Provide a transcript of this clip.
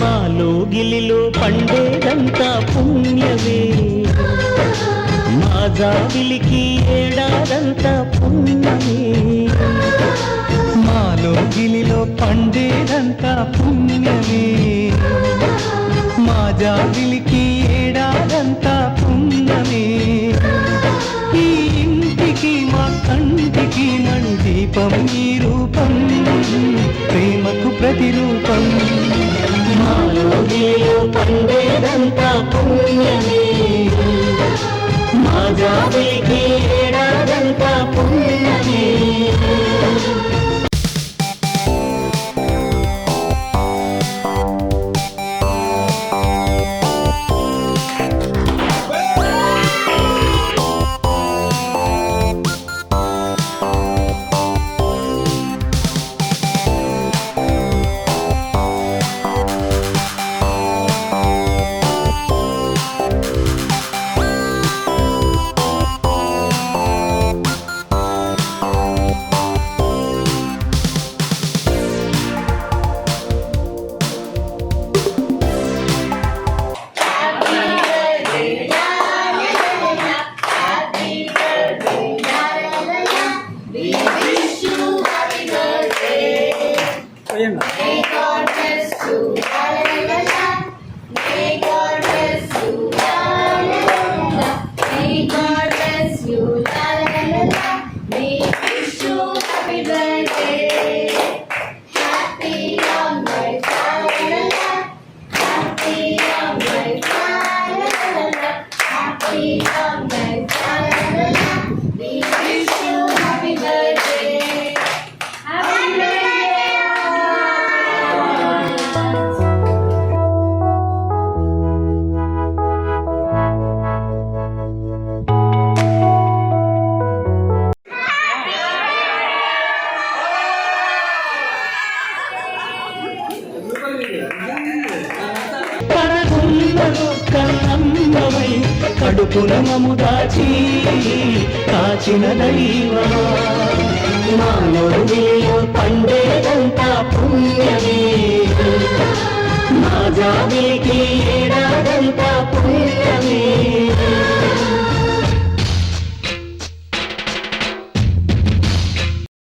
మాలో గిలిలో పండేదంతా పుణ్యమే, మా జాబిలికి ఏడాదంతా పుణ్యమే. మాలో గిలిలో పండేదంతా పుణ్యమే, మా జాబిలికి ఏడాదంతా పుణ్యమే. ఈ ఇంటికి మా కంటికి నడు దీపం ఈ రూపం, ప్రేమకు ప్రతిరూపం. మాలో గిలిలో పండేదంతా పుణ్యమే, మా జాబిలికి ఏడాదంతా పుణ్యమే. May God bless you, la la la la. May God bless you, la la la la. May God bless you, la la la la. May wish you happy birthday, happy long life, la la la. Happy long life, la la la. Happy long life, la la la. We wish you happy birthday. Happy birthday. కన్నమ్మవై కడుపున మము దాచి కాచిన దైవమా, మానవుడు గిలిలో పండేదంతా పుణ్యమే, మా జాబిలికి